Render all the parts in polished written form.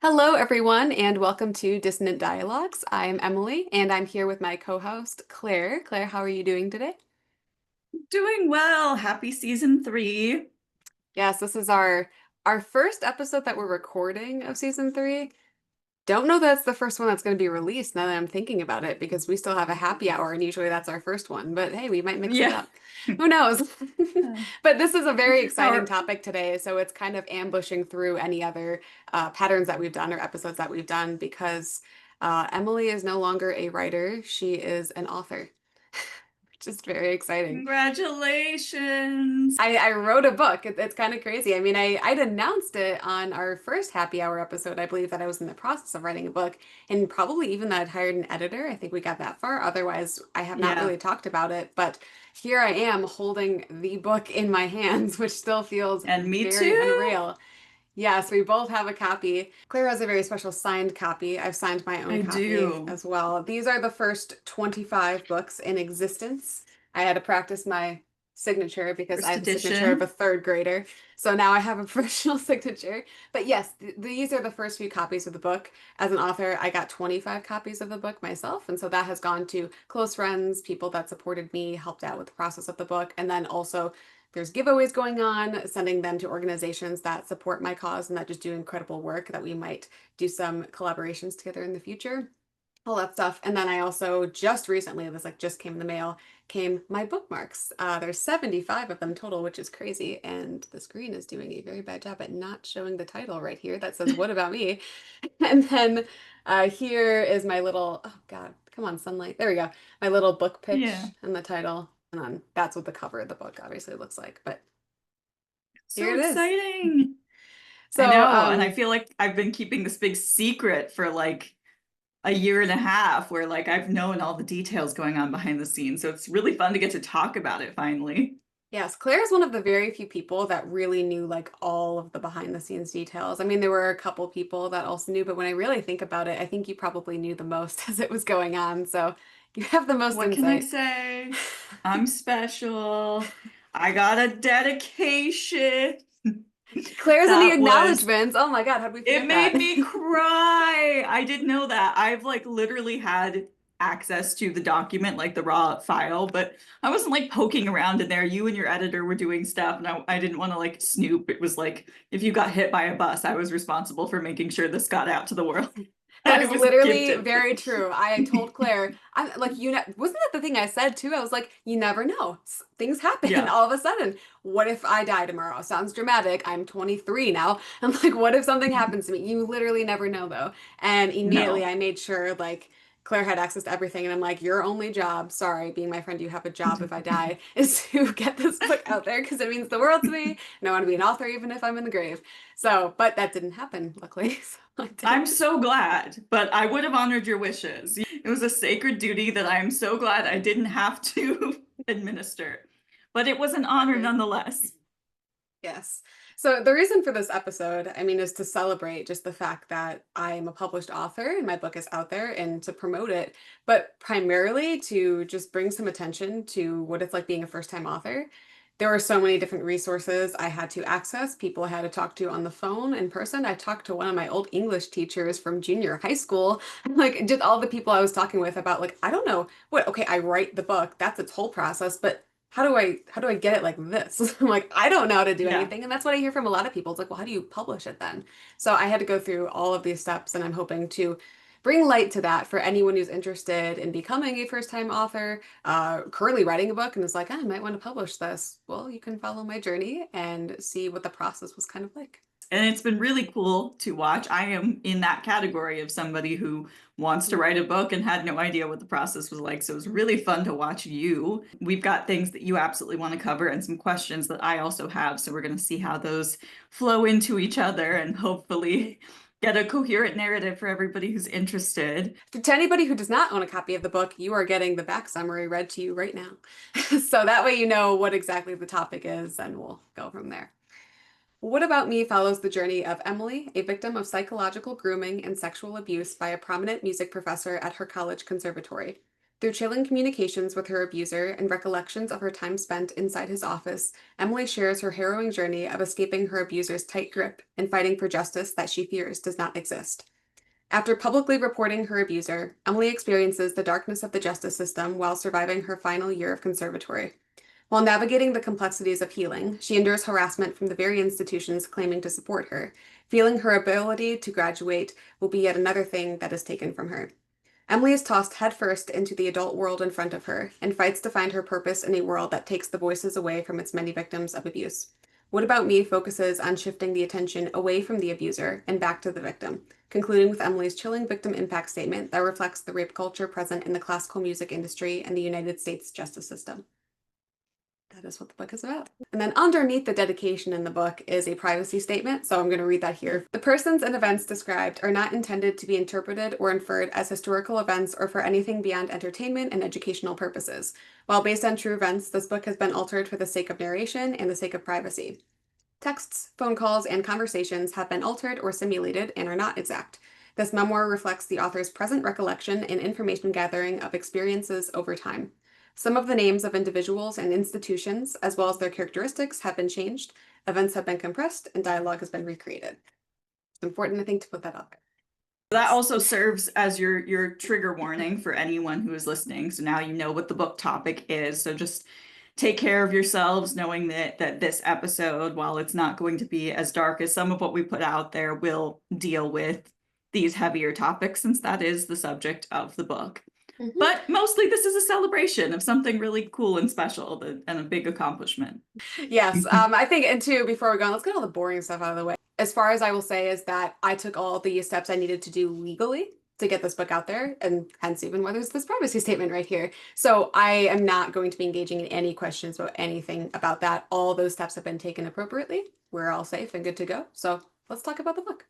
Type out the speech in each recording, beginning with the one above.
Hello, everyone, and welcome to Dissonant Dialogues. I'm Emily, and I'm here with my co-host, Claire. Claire, how are you doing today? Doing well. Happy season 3. Yes, this is our first episode that we're recording of season three. Don't know that's the first one that's going to be released now that I'm thinking about it, because we still have a happy hour, and usually that's our first one. But hey, we might mix it Yeah. up. Who knows? But this is a very exciting Our, topic today, so it's kind of ambushing through any other patterns that we've done or episodes that we've done because Emily is no longer a writer, she is an author, which is very exciting. Congratulations. I wrote a book. It's kind of crazy. I mean, I'd announced it on our first happy hour episode. I believe that I was in the process of writing a book and probably even that I'd hired an editor. I think we got that far. Otherwise, I have not Yeah. really talked about it. But here I am holding the book in my hands, which still feels And me very too. unreal. Yes, we both have a copy. Claire has a very special signed copy. I've signed my own I copy do. as well. These are the first 25 books in existence. I had to practice my signature because I First have the signature of a edition. third grader. So now I have a professional signature. But yes, these are the first few copies of the book. As an author, I got 25 copies of the book myself. And so that has gone to close friends, people that supported me, helped out with the process of the book, and then also there's giveaways going on, sending them to organizations that support my cause and that just do incredible work that we might do some collaborations together in the future. All that stuff. And then I also just recently, this like just came in the mail, came my bookmarks. There's 75 of them total, which is crazy. And the screen is doing a very bad job at not showing the title right here that says, What about me? And then here is my little, oh God, come on, sunlight. There we go. My little book Yeah. pitch and the title. And then that's what the cover of the book obviously looks like. But here So it is. exciting. I So, know. And I feel like I've been keeping this big secret for like a year and a half where like I've known all the details going on behind the scenes. So it's really fun to get to talk about it finally. yes, Claire is one of the very few people that really knew like all of the behind the scenes details. I mean, there were a couple people that also knew, but when I really think about it, I think you probably knew the most as it was going on. So you have the most What can I insight. say? I'm special. I got a dedication. Claire's in the That was, acknowledgments. Oh my God, how did we it forget made that? me cry. I didn't know that. I've like literally had access to the document, like the raw file, but I wasn't like poking around in there. You and your editor were doing stuff, and I didn't want to like snoop. It was like if you got hit by a bus, I was responsible for making sure this got out to the world. That I is was literally gifted very this. true. I told Claire, I'm like, you know, wasn't that the thing I said too? I was like, you never know. Things happen Yeah, all of a sudden. What if I die tomorrow? Sounds dramatic. I'm 23 now. I'm like, what if something happens to me? You literally never know though. And immediately no. I made sure like Claire had access to everything. And I'm like, your only job, sorry, being my friend, you have a job if I die, is to get this book out there because it means the world to me. And I want to be an author even if I'm in the grave. So, but that didn't happen, luckily. So I I'm didn't. so glad, but I would have honored your wishes. It was a sacred duty that I am so glad I didn't have to administer. But it was an honor Exactly. nonetheless. Yes. So the reason for this episode, I mean, is to celebrate just the fact that I am a published author and my book is out there and to promote it, but primarily to just bring some attention to what it's like being a first-time author. There were so many different resources I had to access, people I had to talk to on the phone, in person. I talked to one of my old English teachers from junior high school, like just all the people I was talking with about like, I don't know what, okay, I write the book, that's its whole process, but how do I get it like this? I'm like, I don't know how to do Yeah. anything. And that's what I hear from a lot of people. It's like, well, how do you publish it then? So I had to go through all of these steps, and I'm hoping to bring light to that for anyone who's interested in becoming a first-time author, currently writing a book and is like, I might want to publish this. Well, you can follow my journey and see what the process was kind of like. And it's been really cool to watch. I am in that category of somebody who wants to Mhm. write a book and had no idea what the process was like. So it was really fun to watch you. We've got things that you absolutely want to cover and some questions that I also have. So we're going to see how those flow into each other and hopefully get a coherent narrative for everybody who's interested. To anybody who does not own a copy of the book, you are getting the back summary read to you right now. So that way you know what exactly the topic is, and we'll go from there. What About Me follows the journey of Emily, a victim of psychological grooming and sexual abuse by a prominent music professor at her college conservatory. Through chilling communications with her abuser and recollections of her time spent inside his office, Emily shares her harrowing journey of escaping her abuser's tight grip and fighting for justice that she fears does not exist. After publicly reporting her abuser, Emily experiences the darkness of the justice system while surviving her final year of conservatory. While navigating the complexities of healing, she endures harassment from the very institutions claiming to support her, feeling her ability to graduate will be yet another thing that is taken from her. Emily is tossed headfirst into the adult world in front of her and fights to find her purpose in a world that takes the voices away from its many victims of abuse. What About Me focuses on shifting the attention away from the abuser and back to the victim, concluding with Emily's chilling victim impact statement that reflects the rape culture present in the classical music industry and the United States justice system. That is what the book is about. And then underneath the dedication in the book is a privacy statement, so I'm going to read that here. The persons and events described are not intended to be interpreted or inferred as historical events or for anything beyond entertainment and educational purposes. While based on true events, this book has been altered for the sake of narration and the sake of privacy. Texts, phone calls, and conversations have been altered or simulated and are not exact. This memoir reflects the author's present recollection and information gathering of experiences over time. Some of the names of individuals and institutions, as well as their characteristics, have been changed, events have been compressed, and dialogue has been recreated. It's important, I think, to put that up there. That also serves as your trigger warning for anyone who is listening. So now you know what the book topic is. So just take care of yourselves, knowing that this episode, while it's not going to be as dark as some of what we put out there, will deal with these heavier topics, since that is the subject of the book. But mostly this is a celebration of something really cool and special and a big accomplishment. Yes, I think, and two, before we go on, let's get all the boring stuff out of the way. As far as I will say is that I took all the steps I needed to do legally to get this book out there, and hence even why there's this privacy statement right here. So I am not going to be engaging in any questions about anything about that. All those steps have been taken appropriately. We're all safe and good to go. So let's talk about the book.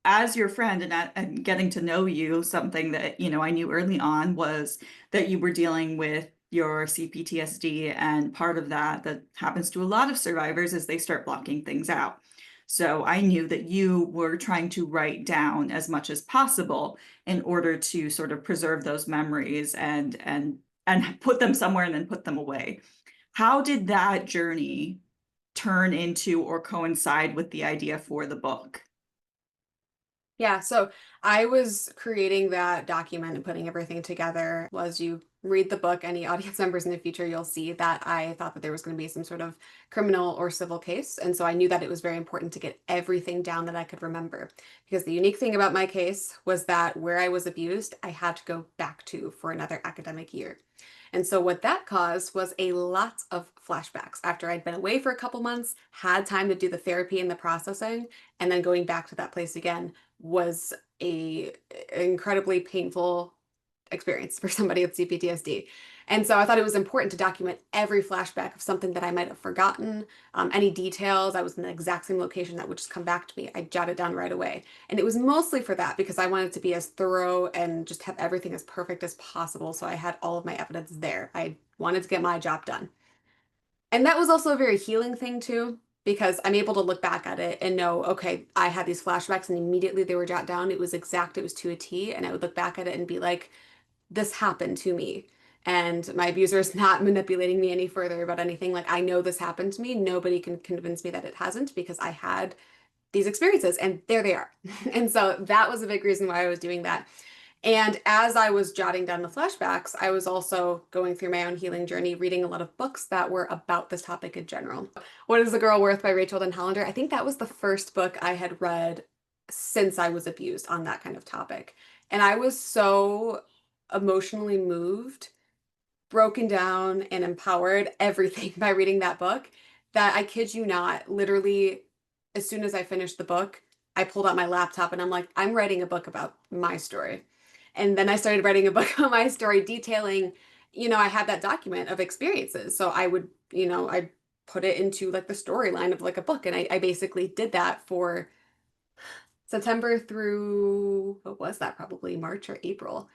As your friend and getting to know you, something that, I knew early on was that you were dealing with your CPTSD, and part of that happens to a lot of survivors is they start blocking things out. So I knew that you were trying to write down as much as possible in order to sort of preserve those memories and put them somewhere and then put them away. How did that journey turn into or coincide with the idea for the book? Yeah, so I was creating that document and putting everything together. As you read the book, any audience members in the future, you'll see that I thought that there was going to be some sort of criminal or civil case. And so I knew that it was very important to get everything down that I could remember. Because the unique thing about my case was that where I was abused, I had to go back to for another academic year. And so what that caused was a lot of flashbacks after I'd been away for a couple months, had time to do the therapy and the processing, and then going back to that place again was a incredibly painful experience for somebody with CPTSD. And so I thought it was important to document every flashback of something that I might have forgotten, any details. I was in the exact same location that would just come back to me. I jotted down right away. And it was mostly for that because I wanted to be as thorough and just have everything as perfect as possible. So I had all of my evidence there. I wanted to get my job done. And that was also a very healing thing too, because I'm able to look back at it and know, okay, I had these flashbacks and immediately they were jotted down. It was exact, it was to a T. And I would look back at it and be like, this happened to me. And my abuser is not manipulating me any further about anything. Like, I know this happened to me. Nobody can convince me that it hasn't because I had these experiences and there they are. And so that was a big reason why I was doing that. And as I was jotting down the flashbacks, I was also going through my own healing journey, reading a lot of books that were about this topic in general. What is the Girl Worth by Rachel Den Hollander? I think that was the first book I had read since I was abused on that kind of topic. And I was so emotionally moved, broken down, and empowered, everything by reading that book, that I kid you not, literally, as soon as I finished the book, I pulled out my laptop and I'm like, I'm writing a book about my story. And then I started writing a book about my story, detailing, I had that document of experiences. So I would, I put it into like the storyline of like a book. And I basically did that for September through, what was that? Probably March or April.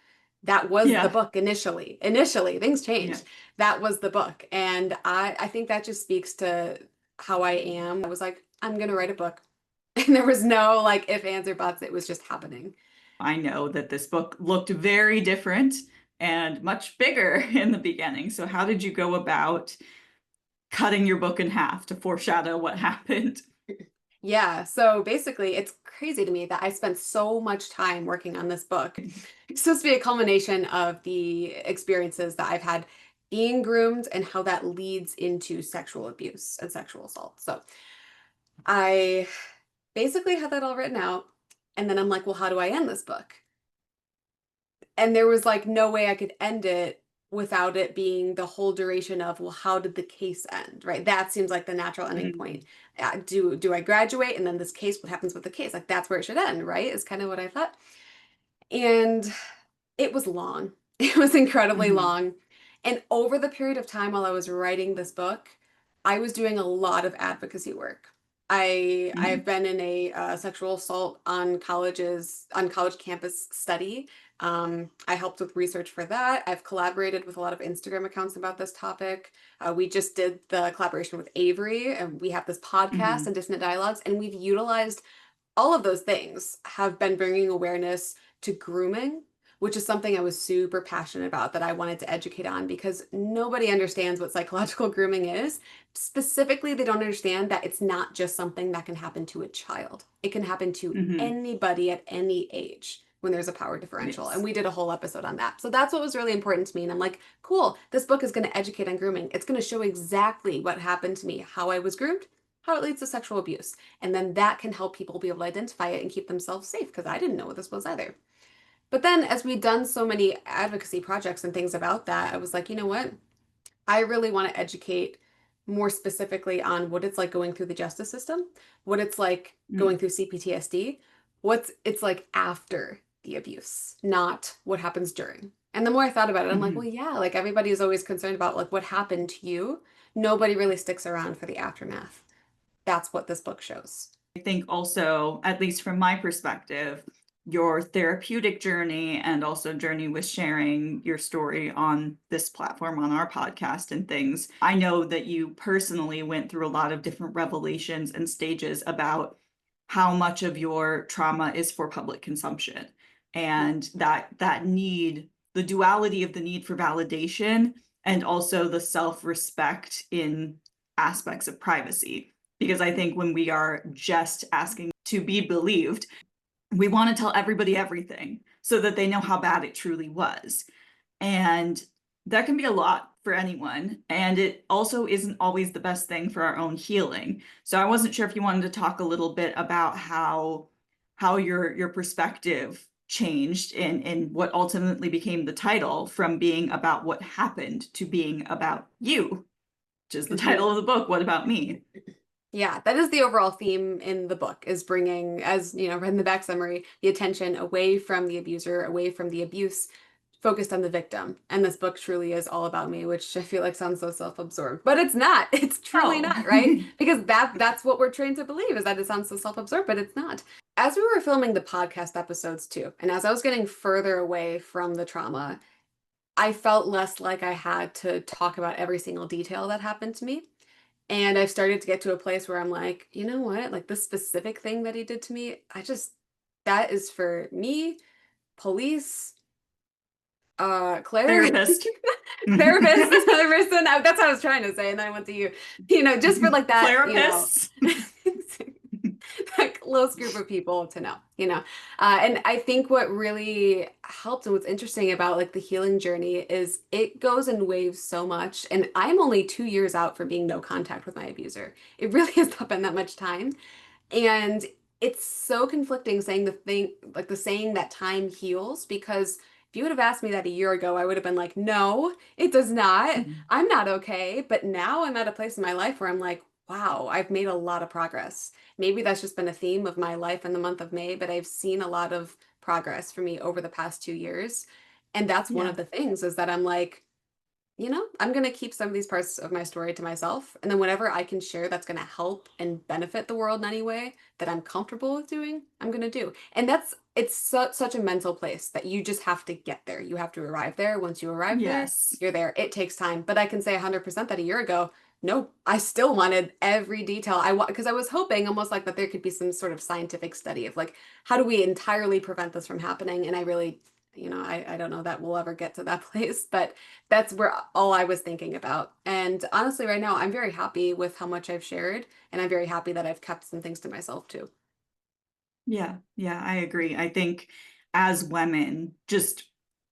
That was the book initially. Initially, things changed. Yeah. That was the book. And I think that just speaks to how I am. I was like, I'm going to write a book. And there was no like if, ands, or buts. It was just happening. I know that this book looked very different and much bigger in the beginning. So how did you go about cutting your book in half to foreshadow what happened? Yeah, so basically, it's crazy to me that I spent so much time working on this book. It's supposed to be a culmination of the experiences that I've had being groomed and how that leads into sexual abuse and sexual assault. So I basically had that all written out. And then I'm like, well, how do I end this book? And there was like no way I could end it without it being the whole duration of, well, how did the case end, right? That seems like the natural ending point. Mm. Do I graduate and then this case, what happens with the case? Like that's where it should end, right? Is kind of what I thought. And it was long. It was incredibly Mhm. long. And over the period of time while I was writing this book, I was doing a lot of advocacy work. I've Mhm. been in a sexual assault on college campus study. I helped with research for that. I've collaborated with a lot of Instagram accounts about this topic. We just did the collaboration with Avery, and we have this podcast and Mhm. Dissonant Dialogues, and we've utilized all of those things have been bringing awareness to grooming, which is something I was super passionate about that I wanted to educate on because nobody understands what psychological grooming is. Specifically, they don't understand that it's not just something that can happen to a child. It can happen to Mhm. anybody at any age when there's a power differential. And Yes. we did a whole episode on that. So that's what was really important to me. And I'm like, cool, this book is going to educate on grooming. It's going to show exactly what happened to me, how I was groomed, how it leads to sexual abuse. And then that can help people be able to identify it and keep themselves safe because I didn't know what this was either. But then, as we'd done so many advocacy projects and things about that, I was like, you know what? I really want to educate more specifically on what it's like going through the justice system, what it's like going Mm. through CPTSD, what it's like after the abuse, not what happens during. And the more I thought about it, I'm like, well, Mhm. yeah, like everybody is always concerned about like what happened to you. Nobody really sticks around for the aftermath. That's what this book shows. I think also, at least from my perspective, your therapeutic journey and also journey with sharing your story on this platform, on our podcast and things. I know that you personally went through a lot of different revelations and stages about how much of your trauma is for public consumption and that need, the duality of the need for validation and also the self-respect in aspects of privacy. Because I think when we are just asking to be believed, we want to tell everybody everything so that they know how bad it truly was. And that can be a lot for anyone. And it also isn't always the best thing for our own healing. So I wasn't sure if you wanted to talk a little bit about how your perspective changed in what ultimately became the title from being about what happened to being about you, which is the Mhm. title of the book, What About Me? Yeah, that is the overall theme in the book is bringing, as you know, read in the back summary, the attention away from the abuser, away from the abuse, focused on the victim. And this book truly is all about me, which I feel like sounds so self-absorbed, but it's not. It's truly Oh. not, right? Because that's what we're trained to believe is that it sounds so self-absorbed, but it's not. As we were filming the podcast episodes too, and as I was getting further away from the trauma, I felt less like I had to talk about every single detail that happened to me. And I've started to get to a place where I'm like, you know what? Like this specific thing that he did to me, that is for me, police, Claire, Therapist. therapist, another person. That's what I was trying to say. And then I went to you, just for like that, Therapists. that close group of people to know. And I think what really helped and what's interesting about like the healing journey is it goes in waves so much. And I'm only 2 years out from being no contact with my abuser. It really has not been that much time. And it's so conflicting saying the saying that time heals, because if you would have asked me that a year ago, I would have been like, no, it does not. Mhm. I'm not okay. But now I'm at a place in my life where I'm like, wow, I've made a lot of progress. Maybe that's just been a theme of my life in the month of May, but I've seen a lot of progress for me over the past 2 years. And that's one Yeah. of the things is that I'm like, I'm going to keep some of these parts of my story to myself. And then whenever I can share that's going to help and benefit the world in any way that I'm comfortable with doing, I'm going to do. And it's such a mental place that you just have to get there. You have to arrive there. Once you arrive there, Yes. you're there. It takes time. But I can say 100% that a year ago, no, I still wanted every detail. Because I was hoping almost like that there could be some sort of scientific study of like, how do we entirely prevent this from happening? And I don't know that we'll ever get to that place, but that's where all I was thinking about. And honestly, right now, I'm very happy with how much I've shared, and I'm very happy that I've kept some things to myself too. Yeah, yeah, I agree. I think as women, just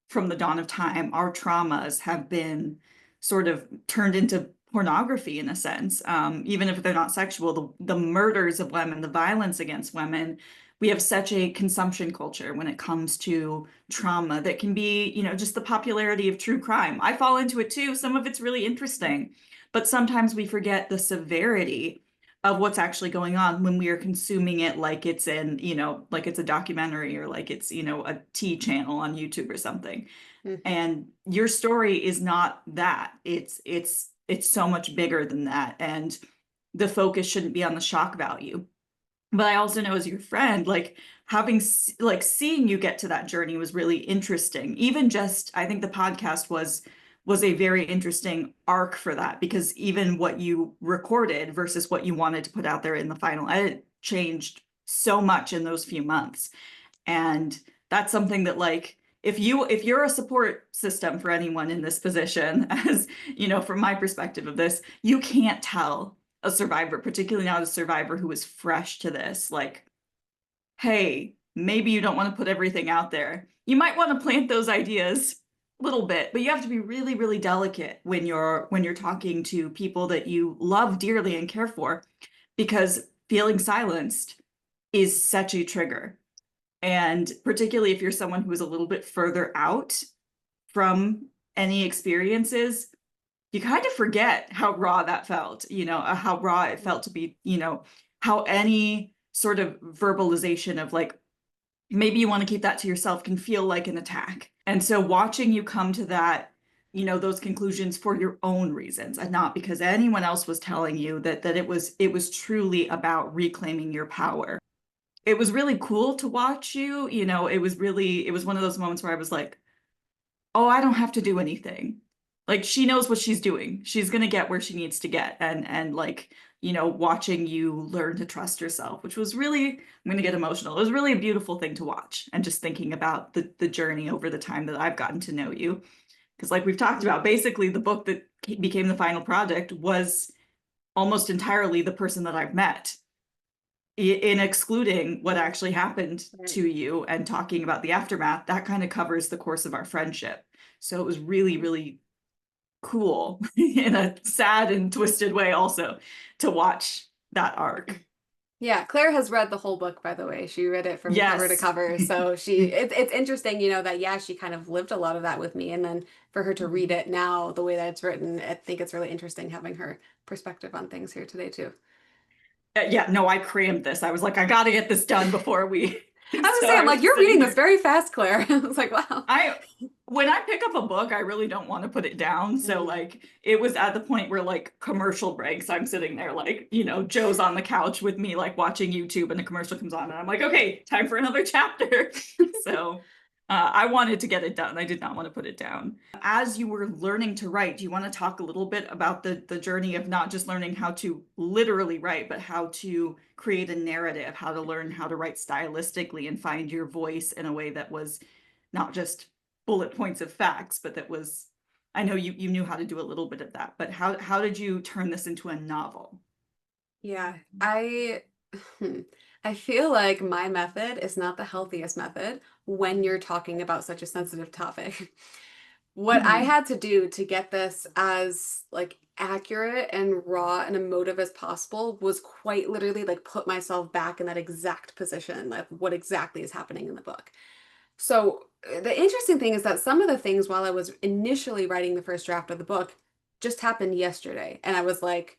from the dawn of time, our traumas have been sort of turned into pornography in a sense. Even if they're not sexual, the murders of women, the violence against women, we have such a consumption culture when it comes to trauma that can be, just the popularity of true crime. I fall into it too. Some of it's really interesting, but sometimes we forget the severity of what's actually going on when we are consuming it like it's like it's a documentary or like it's, a T channel on YouTube or something. Mhm. And your story is not that. It's so much bigger than that. And the focus shouldn't be on the shock value. But I also know as your friend, like like seeing you get to that journey was really interesting. Even just, I think the podcast was a very interesting arc for that, because even what you recorded versus what you wanted to put out there in the final edit changed so much in those few months. And that's something that, like, if you're a support system for anyone in this position, as from my perspective of this, you can't tell a survivor, particularly not a survivor who is fresh to this, like, hey, maybe you don't want to put everything out there. You might want to plant those ideas a little bit, but you have to be really, really delicate when you're talking to people that you love dearly and care for, because feeling silenced is such a trigger. And particularly if you're someone who is a little bit further out from any experiences, you kind of forget how raw that felt, how raw it felt to be, how any sort of verbalization of, like, maybe you want to keep that to yourself can feel like an attack. And so watching you come to that, those conclusions for your own reasons and not because anyone else was telling you that it was truly about reclaiming your power. It was really cool to watch you, it was one of those moments where I was like, oh, I don't have to do anything. Like, she knows what she's doing. She's gonna get where she needs to get. And like, watching you learn to trust yourself, which was really, I'm gonna get emotional. It was really a beautiful thing to watch. And just thinking about the journey over the time that I've gotten to know you. Because like we've talked about, basically the book that became the final project was almost entirely the person that I've met, in excluding what actually happened Right. to you and talking about the aftermath. That kind of covers the course of our friendship. So it was really, really cool in a sad and twisted way also to watch that arc. Yeah, Claire has read the whole book, by the way. She read it from cover to Yes. cover. So it's interesting, that yeah, she kind of lived a lot of that with me. And then for her to read Mhm. it now, the way that it's written, I think it's really interesting having her perspective on things here today too. Yeah, no, I crammed this. I was like, I got to get this done before we. I was So gonna say, I I'm was like, just you're sitting reading this here. very fast, Claire. I was like, wow. I when I pick up a book, I really don't want to put it down. So Mm. like it was at the point where, like, commercial breaks, I'm sitting there like, Joe's on the couch with me, like watching YouTube, and the commercial comes on and I'm like, okay, time for another chapter. So I wanted to get it done. I did not want to put it down. As you were learning to write, do you want to talk a little bit about the journey of not just learning how to literally write, but how to create a narrative, how to learn how to write stylistically and find your voice in a way that was not just bullet points of facts, but that was, I know you knew how to do a little bit of that, but how did you turn this into a novel? Yeah, I feel like my method is not the healthiest method when you're talking about such a sensitive topic. What I Mhm. had to do to get this as like accurate and raw and emotive as possible was quite literally like put myself back in that exact position, like what exactly is happening in the book. So the interesting thing is that some of the things while I was initially writing the first draft of the book just happened yesterday. And I was like,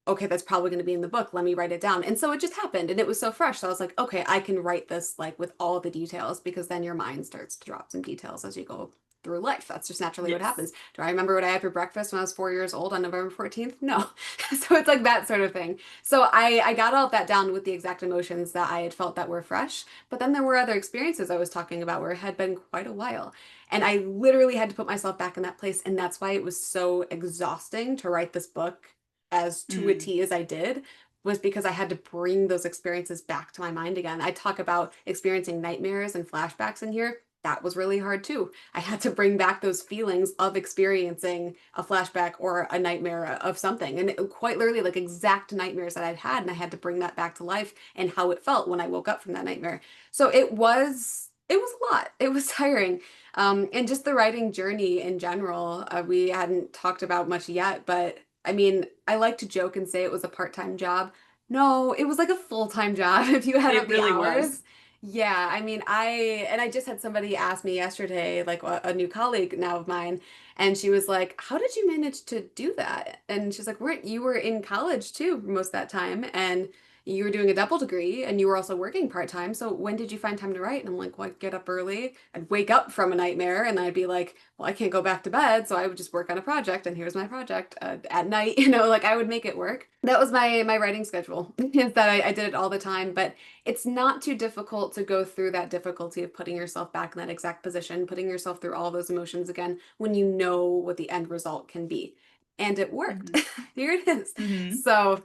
okay, that's probably going to be in the book. Let me write it down. And so it just happened and it was so fresh. So I was like, okay, I can write this like with all the details because then your mind starts to drop some details as you go through life. That's just naturally what Yes. happens. Do I remember what I had for breakfast when I was 4 years old on November 14th? No. So it's like that sort of thing. So I got all of that down with the exact emotions that I had felt that were fresh. But then there were other experiences I was talking about where it had been quite a while. And I literally had to put myself back in that place. And that's why it was so exhausting to write this book as to a Mm. T as I did, was because I had to bring those experiences back to my mind again. I talk about experiencing nightmares and flashbacks in here. that was really hard too. I had to bring back those feelings of experiencing a flashback or a nightmare of something. And quite literally, like exact nightmares that I'd had. And I had to bring that back to life and how it felt when I woke up from that nightmare. So it was a lot. It was tiring. And just the writing journey in general, we hadn't talked about much yet, but I mean, I like to joke and say it was a part-time job. No, it was like a full-time job if you add up It the really was. hours. Yeah, I mean, I just had somebody ask me yesterday, like a new colleague now of mine, and she was like, "How did you manage to do that?" And she's like, "Weren't you were in college too for most of that time, and you were doing a double degree, and you were also working part-time. So when did you find time to write?" And I'm like, "Well, I'd get up early, I'd wake up from a nightmare, and I'd be like, well, I can't go back to bed, so I would just work on a project, and here's my project at night, like I would make it work." That was my writing schedule, is that I did it all the time, but it's not too difficult to go through that difficulty of putting yourself back in that exact position, putting yourself through all those emotions again when you know what the end result can be. And it worked. Hmm. Here it is. Hmm. So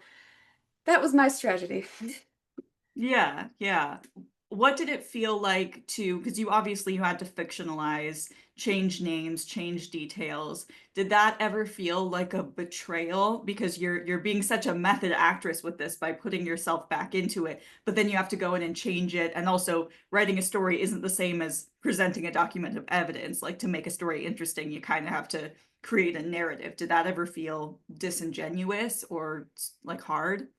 that was my strategy. Yeah, yeah. What did it feel like to, because you obviously you had to fictionalize, change names, change details. Did that ever feel like a betrayal? Because you're being such a method actress with this by putting yourself back into it, but then you have to go in and change it. And also writing a story isn't the same as presenting a document of evidence. Like to make a story interesting, you kind of have to create a narrative. Did that ever feel disingenuous or like hard?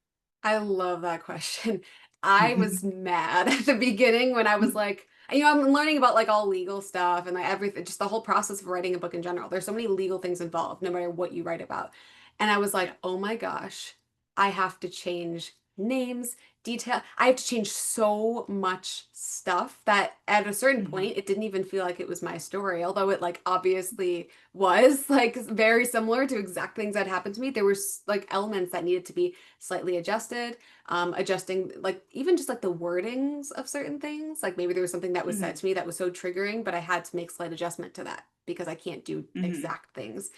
I love that question. I was mad at the beginning when I was like, I'm learning about like all legal stuff and like everything, just the whole process of writing a book in general. There's so many legal things involved, no matter what you write about. And I was Yeah. like, oh my gosh, I have to change names, detail. I have to change so much stuff that at a certain Hmm. point, it didn't even feel like it was my story, although it like obviously was like very similar to exact things that happened to me. There were like elements that needed to be slightly adjusted, adjusting like even just like the wordings of certain things. Like maybe there was something that was said Hmm. to me that was so triggering, but I had to make slight adjustment to that because I can't do Hmm. exact things.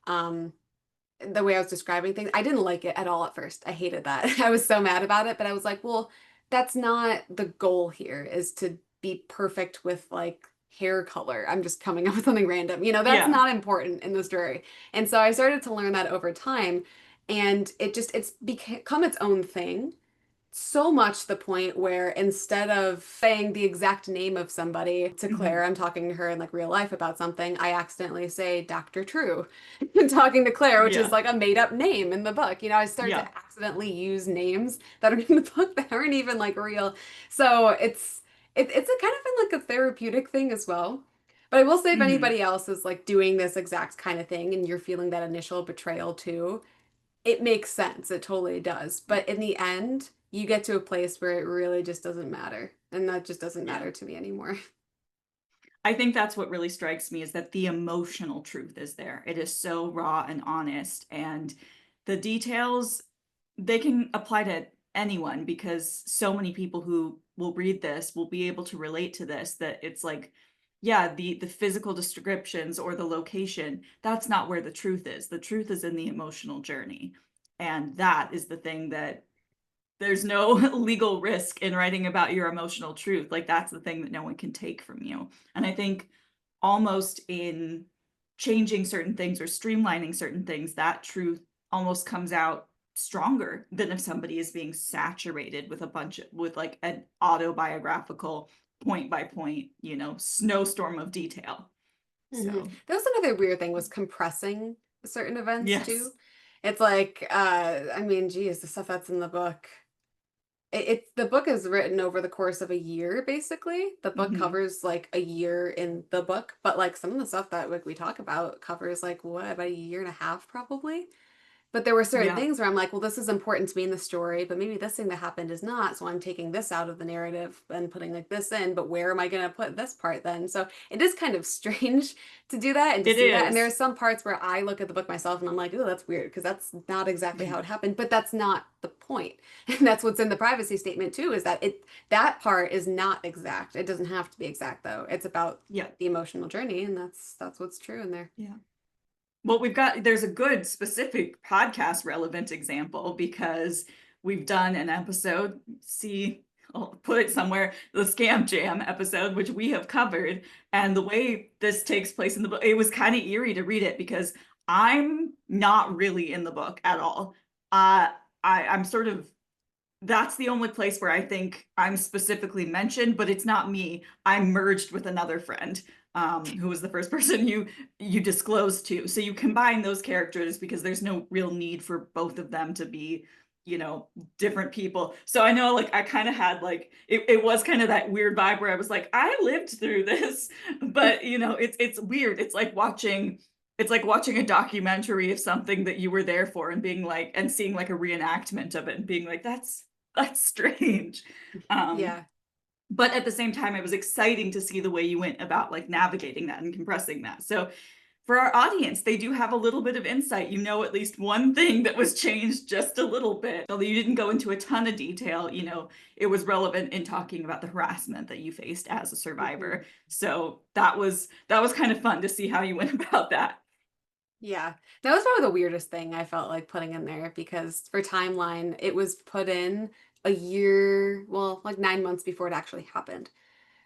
Um, the way I was describing things, I didn't like it at all at first. I hated that. I was so mad about it, but I was like, well, that's not the goal here, is to be perfect with like hair color. I'm just coming up with something random. That's Yeah. not important in the story. And so I started to learn that over time, and it's become its own thing, so much the point where instead of saying the exact name of somebody to Claire, Hmm. I'm talking to her in like real life about something, I accidentally say Dr. True talking to Claire, which is Yeah. like a made up name in the book. I start to Yeah. accidentally use names that are in the book that aren't even like real. So it's a kind of been like a therapeutic thing as well. But I will say if Hmm. anybody else is like doing this exact kind of thing and you're feeling that initial betrayal too, it makes sense. It totally does. But in the end, you get to a place where it really just doesn't matter. And that just doesn't Yeah. matter to me anymore. I think that's what really strikes me is that the emotional truth is there. It is so raw and honest. And the details, they can apply to anyone because so many people who will read this will be able to relate to this, that it's like, yeah, the physical descriptions or the location, that's not where the truth is. The truth is in the emotional journey. And that is the thing that there's no legal risk in writing about your emotional truth. Like that's the thing that no one can take from you. And I think almost in changing certain things or streamlining certain things, that truth almost comes out stronger than if somebody is being saturated with a bunch of, with like an autobiographical point by point, snowstorm of detail. So, That was another weird thing, was compressing certain events yes. too. It's like, I mean, geez, the stuff that's in the book. The book is written over the course of a year, basically. The book Hmm. covers like a year in the book, but like some of the stuff that like we talk about covers like what, about a year and a half probably. But there were certain Yeah. things where I'm like, well, this is important to me in the story, but maybe this thing that happened is not. So I'm taking this out of the narrative and putting like this in, but where am I going to put this part then? So it is kind of strange to do that and to It see that. And there are is. some parts where I look at the book myself and I'm like, oh, that's weird because that's not exactly how it happened, but that's not the point. And that's what's in the privacy statement too, is that that part is not exact. It doesn't have to be exact though. It's about Yeah. the emotional journey, and that's what's true in there. Yeah. Well, there's a good specific podcast relevant example because we've done an episode. See, I'll put it somewhere, the Scam Jam episode, which we have covered. And the way this takes place in the book, it was kind of eerie to read it because I'm not really in the book at all. I'm sort of, that's the only place where I think I'm specifically mentioned, but it's not me. I'm merged with another friend, who was the first person you disclosed to. So you combine those characters because there's no real need for both of them to be, different people. So I know, like, I kind of had like it was kind of that weird vibe where I was like, I lived through this, but it's weird. It's like watching a documentary of something that you were there for and being like, and seeing like a reenactment of it and being like, that's strange. Um, Yeah. but at the same time, it was exciting to see the way you went about like navigating that and compressing that. So for our audience, they do have a little bit of insight. At least one thing that was changed just a little bit. Although you didn't go into a ton of detail, it was relevant in talking about the harassment that you faced as a Mhm. survivor. So that was kind of fun to see how you went about that. Yeah, that was probably the weirdest thing I felt like putting in there because for timeline, it was put in a year, well, like 9 months before it actually happened.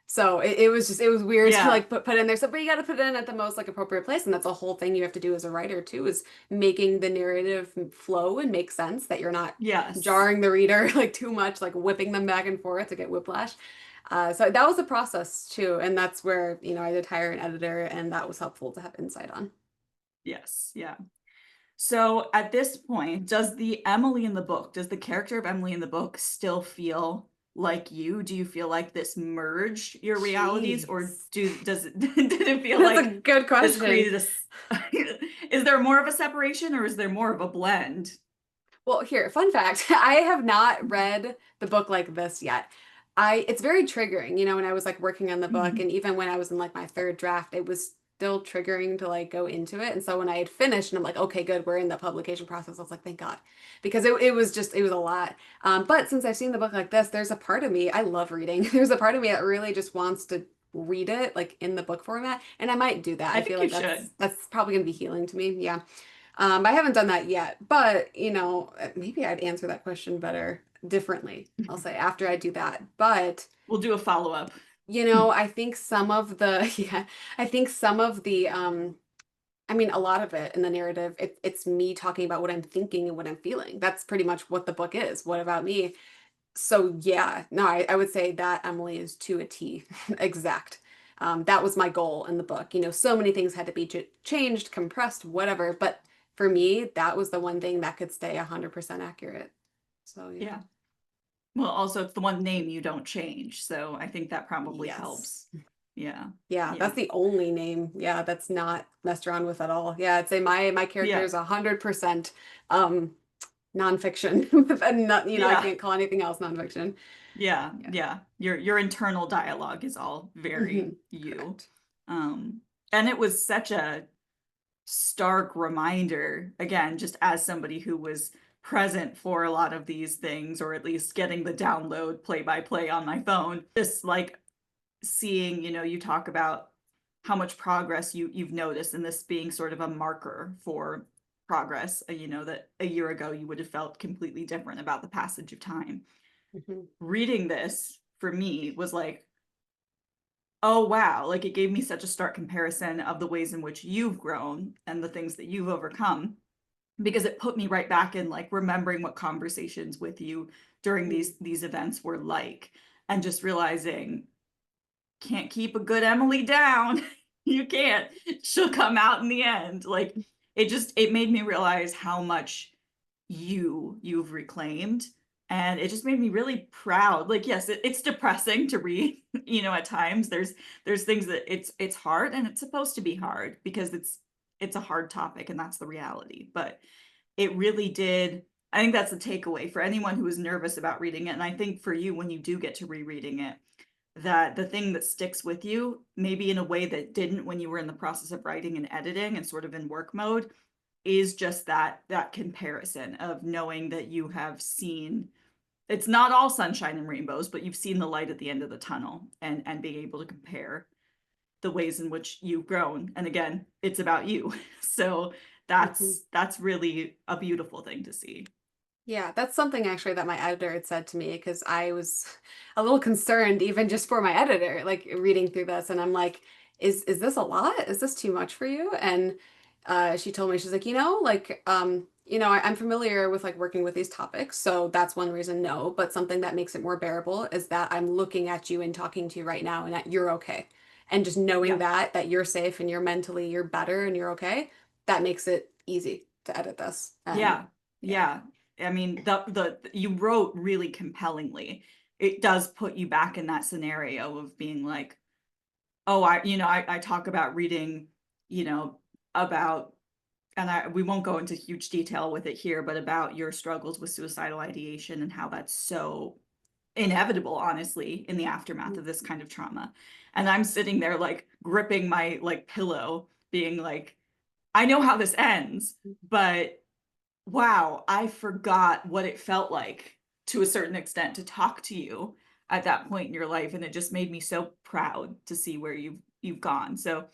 So it was just it was weird to Yeah. like put in there. So but you got to put it in at the most like appropriate place, and that's a whole thing you have to do as a writer too, is making the narrative flow and make sense that you're not Yes. jarring the reader like too much, like whipping them back and forth to get whiplash. So that was a process too, and that's where I did hire an editor, and that was helpful to have insight on. Yes. Yeah. So at this point, does the character of Emily in the book still feel like you? Do you feel like this merged your realities, or Jeez. does it did it feel That's a like good this question. created is there more of a separation or is there more of a blend? Well, here, fun fact. I have not read the book like this yet. It's very triggering, when I was like working on the book Mhm. and even when I was in like my third draft, it was still triggering to like go into it. And so when I had finished and I'm like, okay, good, we're in the publication process, I was like, thank God. Because it was a lot. But since I've seen the book like this, there's a part of me, I love reading. There's a part of me that really just wants to read it like in the book format. And I might do that. I I feel think you like should. that's probably gonna be healing to me. Yeah. I haven't done that yet, but maybe I'd answer that question better differently. I'll say after I do that. But We'll do a follow-up. I think some of the yeah, I think some of the I mean a lot of it in the narrative, it's me talking about what I'm thinking and what I'm feeling. That's pretty much what the book is. What about me? So yeah, no, I would say that Emily is to a T exact. That was my goal in the book. So many things had to be changed, compressed, whatever. But for me, that was the one thing that could stay 100% accurate. So yeah. Yeah. Well, also it's the one name you don't change, so I think that probably Yes. helps. Yeah. Yeah, Yeah. that's the only name. Yeah, that's not messed around with at all. Yeah, I'd say my character Yeah. is 100% um nonfiction. And not, I Yeah. can't call anything else nonfiction. Yeah, Yeah. yeah. Your internal dialogue is all very you. Correct. Um, and it was such a stark reminder, again, just as somebody who was present for a lot of these things, or at least getting the download play by play on my phone. Just like seeing, you talk about how much progress you've noticed, and this being sort of a marker for progress, that a year ago you would have felt completely different about the passage of time. Mhm. Reading this for me was like, oh wow, like it gave me such a stark comparison of the ways in which you've grown and the things that you've overcome, because it put me right back in like remembering what conversations with you during Mhm. these events were like, and just realizing, can't keep a good Emily down. You can't. She'll come out in the end. Like it made me realize how much you've reclaimed, and it just made me really proud. Like yes, it's depressing to read, at times there's things that it's hard, and it's supposed to be hard because it's a hard topic, and that's the reality. But it really did, I think that's the takeaway for anyone who is nervous about reading it, and I think for you, when you do get to rereading it, that the thing that sticks with you, maybe in a way that didn't when you were in the process of writing and editing and sort of in work mode, is just that comparison of knowing that you have seen, it's not all sunshine and rainbows, but you've seen the light at the end of the tunnel, and being able to compare the ways in which you've grown. And again, it's about you. So Mhm. that's really a beautiful thing to see. Yeah, that's something actually that my editor had said to me because I was a little concerned even just for my editor, like reading through this, and I'm like, is this a lot? Is this too much for you? And she told me, she's like, I'm familiar with like working with these topics, so that's one reason no, but something that makes it more bearable is that I'm looking at you and talking to you right now and that you're okay. And just knowing Yeah. that you're safe and you're better and you're okay, that makes it easy to edit this. And Yeah. yeah. Yeah. I mean, the you wrote really compellingly. It does put you back in that scenario of being like, oh, I talk about reading, you know, about, and we won't go into huge detail with it here, but about your struggles with suicidal ideation and how that's so inevitable, honestly, in the aftermath of this kind of trauma. And I'm sitting there like gripping my like pillow, being like, I know how this ends, but wow, I forgot what it felt like to a certain extent to talk to you at that point in your life, and it just made me so proud to see where you've gone. So,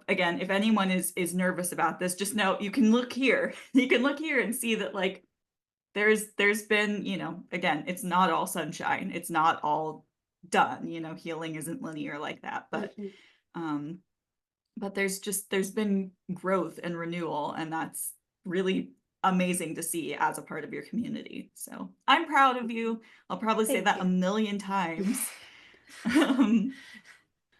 again, if anyone is nervous about this, just know you can look here. You can look here and see that like there's been, again, it's not all sunshine. It's not all done. Healing isn't linear like that, Mhm. um but there's been growth and renewal, and that's really amazing to see as a part of your community. So I'm proud of you. I'll probably say Thank that a you. million times. um,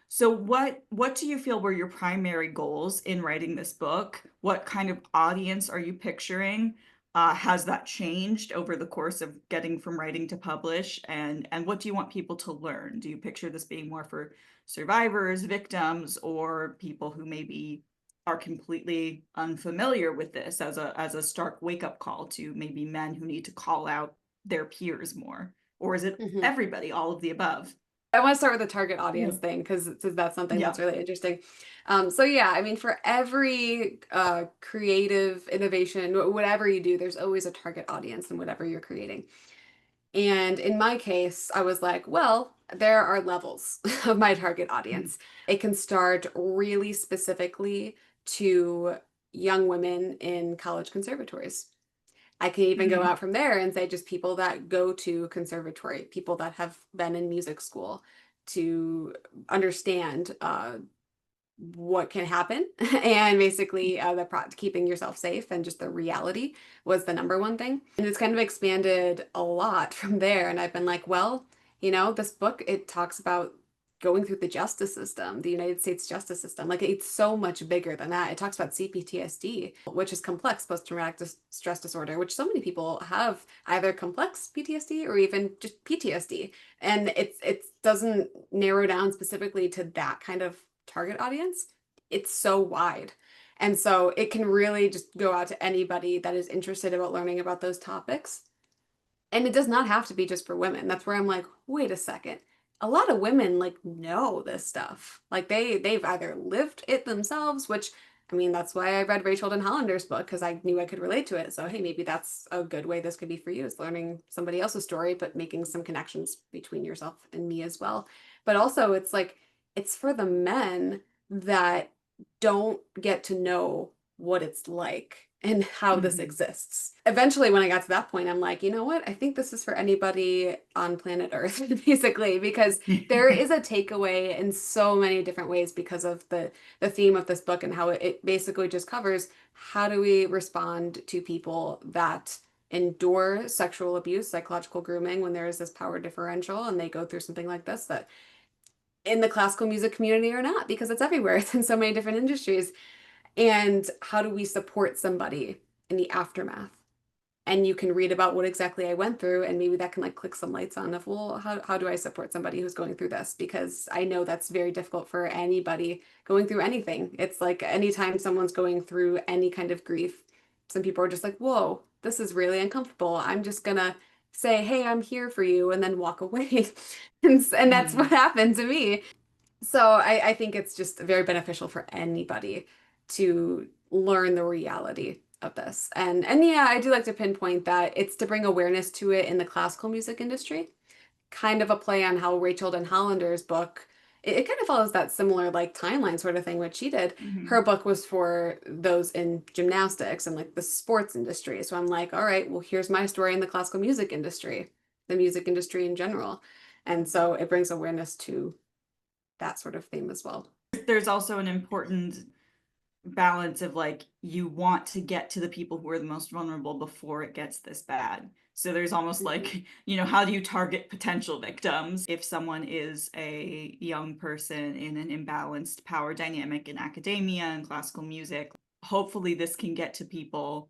so what do you feel were your primary goals in writing this book? What kind of audience are you picturing? Has that changed over the course of getting from writing to publish? And what do you want people to learn? Do you picture this being more for survivors, victims, or people who maybe are completely unfamiliar with this as a stark wake-up call to maybe men who need to call out their peers more? Or is it Mhm. everybody, all of the above? I want to start with the target Yeah. audience thing because that's something Yeah. that's really interesting. So yeah, I mean, for every creative innovation, whatever you do, there's always a target audience in whatever you're creating. And in my case, I was like, well, there are levels of my target Mhm. audience. It can start really specifically to young women in college conservatories. I can even go Mhm. out from there and say just people that go to conservatory, people that have been in music school to understand what can happen and basically keeping yourself safe and just the reality was the number one thing, and it's kind of expanded a lot from there, and I've been like, well, this book, it talks about going through the justice system, the United States justice system. Like, it's so much bigger than that. It talks about CPTSD, which is complex post-traumatic stress disorder, which so many people have either complex PTSD or even just PTSD, and it doesn't narrow down specifically to that kind of target audience. It's so wide. And so it can really just go out to anybody that is interested about learning about those topics. And it does not have to be just for women. That's where I'm like, wait a second. A lot of women like know this stuff. Like they've either lived it themselves, which I mean, that's why I read Rachel Hollander's book because I knew I could relate to it. So hey, maybe that's a good way this could be for you, is learning somebody else's story, but making some connections between yourself and me as well. But also it's like it's for the men that don't get to know what it's like and how this Mhm. exists. Eventually, when I got to that point, I'm like, you know what? I think this is for anybody on planet Earth, basically, because there is a takeaway in so many different ways because of the theme of this book and how it basically just covers how do we respond to people that endure sexual abuse, psychological grooming when there is this power differential and they go through something like this, that in the classical music community or not, because it's everywhere. It's in so many different industries. And how do we support somebody in the aftermath? And you can read about what exactly I went through, and maybe that can like click some lights on of, well, how do I support somebody who's going through this? Because I know that's very difficult for anybody going through anything. It's like anytime someone's going through any kind of grief, some people are just like, whoa, this is really uncomfortable. I'm just gonna say, hey, I'm here for you, and then walk away. And that's what Mhm. happened to me. So I think it's just very beneficial for anybody to learn the reality of this. And yeah, I do like to pinpoint that it's to bring awareness to it in the classical music industry. Kind of a play on how Rachel Den Hollander's book, it kind of follows that similar like timeline sort of thing, what she did. Hmm. Her book was for those in gymnastics and like the sports industry. So I'm like, all right, well, here's my story in the classical music industry, the music industry in general. And so it brings awareness to that sort of theme as well. There's also an important balance of like you want to get to the people who are the most vulnerable before it gets this bad. So there's almost Mhm. like, how do you target potential victims if someone is a young person in an imbalanced power dynamic in academia and classical music? Hopefully this can get to people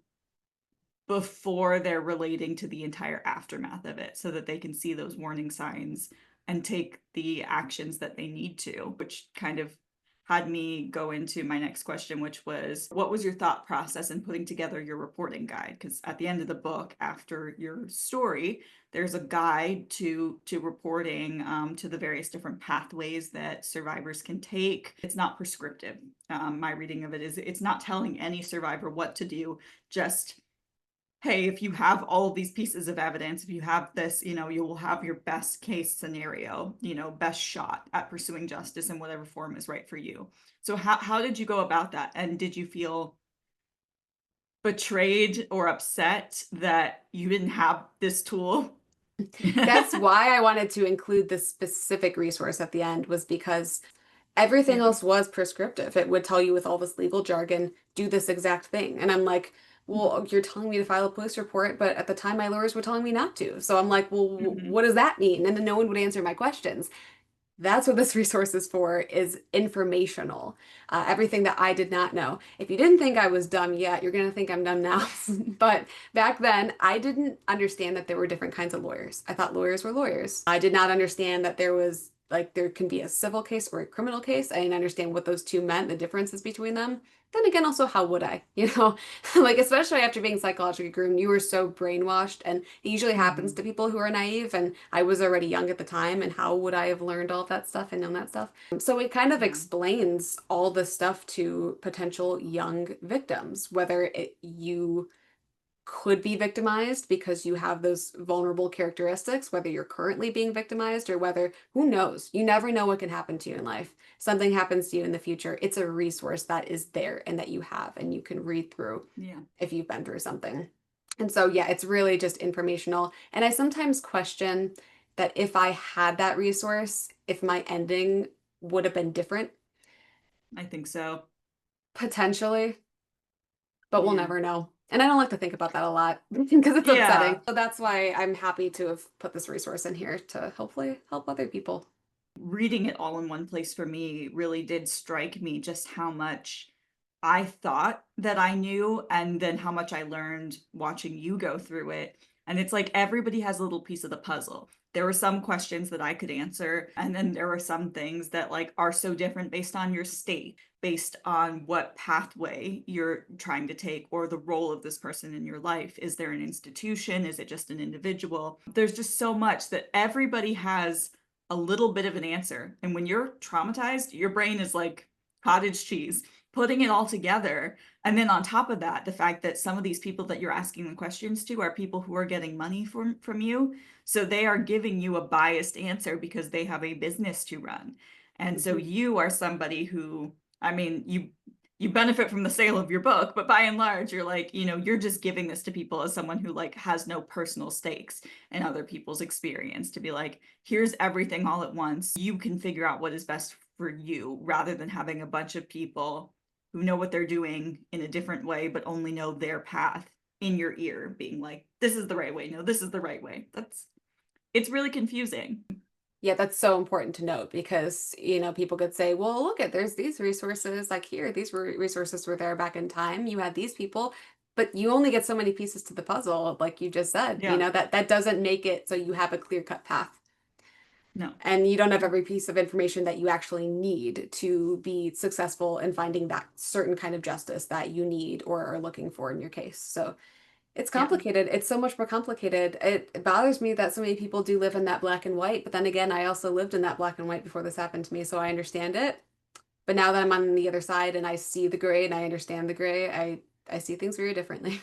before they're relating to the entire aftermath of it so that they can see those warning signs and take the actions that they need to, which kind of had me go into my next question, which was what was your thought process in putting together your reporting guide? Because at the end of the book, after your story, there's a guide to reporting, to the various different pathways that survivors can take. It's not prescriptive. My reading of it is it's not telling any survivor what to do, just hey, if you have all of these pieces of evidence, if you have this, you will have your best case scenario, best shot at pursuing justice in whatever form is right for you. So how did you go about that? And did you feel betrayed or upset that you didn't have this tool? That's why I wanted to include this specific resource at the end, was because everything Yeah. else was prescriptive. It would tell you with all this legal jargon, do this exact thing. And I'm like, well, you're telling me to file a police report, but at the time my lawyers were telling me not to. So I'm like, well, Mhm. what does that mean? And then no one would answer my questions. That's what this resource is for, is informational. Everything that I did not know. If you didn't think I was dumb yet, you're going to think I'm dumb now. But back then, I didn't understand that there were different kinds of lawyers. I thought lawyers were lawyers. I did not understand that there was, like, there can be a civil case or a criminal case. I didn't understand what those two meant, the differences between them. Then again, also, how would I? Like, especially after being psychologically groomed, you were so brainwashed, and it usually happens Mhm. to people who are naive. And I was already young at the time, and how would I have learned all of that stuff and known that stuff? So it kind of Yeah. explains all the stuff to potential young victims, whether you could be victimized because you have those vulnerable characteristics, whether you're currently being victimized or whether, who knows? You never know what can happen to you in life. Something happens to you in the future. It's a resource that is there and that you have and you can read through Yeah. if you've been through something. And so, yeah, it's really just informational. And I sometimes question that if I had that resource, if my ending would have been different, I think so. potentially, but we'll Yeah. never know. And I don't like to think about that a lot because it's upsetting. Yeah. So that's why I'm happy to have put this resource in here to hopefully help other people. Reading it all in one place for me really did strike me just how much I thought that I knew and then how much I learned watching you go through it. And it's like everybody has a little piece of the puzzle. There were some questions that I could answer, and then there were some things that like are so different based on your state, based on what pathway you're trying to take or the role of this person in your life. Is there an institution? Is it just an individual? There's just so much that everybody has a little bit of an answer. And when you're traumatized, your brain is like cottage cheese, putting it all together. And then on top of that, the fact that some of these people that you're asking the questions to are people who are getting money from you. So they are giving you a biased answer because they have a business to run. And so Mhm. you are somebody who, I mean, you benefit from the sale of your book, but by and large, you're like, you're just giving this to people as someone who like has no personal stakes in other people's experience to be like, here's everything all at once. You can figure out what is best for you rather than having a bunch of people who know what they're doing in a different way, but only know their path in your ear, being like, this is the right way. No, this is the right way. It's really confusing. Yeah, that's so important to note because, people could say, well, look at, there's these resources, like here, these resources were there back in time. You had these people, but you only get so many pieces to the puzzle, like you just said, Yeah, that doesn't make it so you have a clear-cut path. no. And you don't have every piece of information that you actually need to be successful in finding that certain kind of justice that you need or are looking for in your case. So it's Yeah. complicated. It's so much more complicated. It bothers me that so many people do live in that black and white. But then again, I also lived in that black and white before this happened to me, so I understand it. But now that I'm on the other side and I see the gray and I understand the gray, I see things very differently.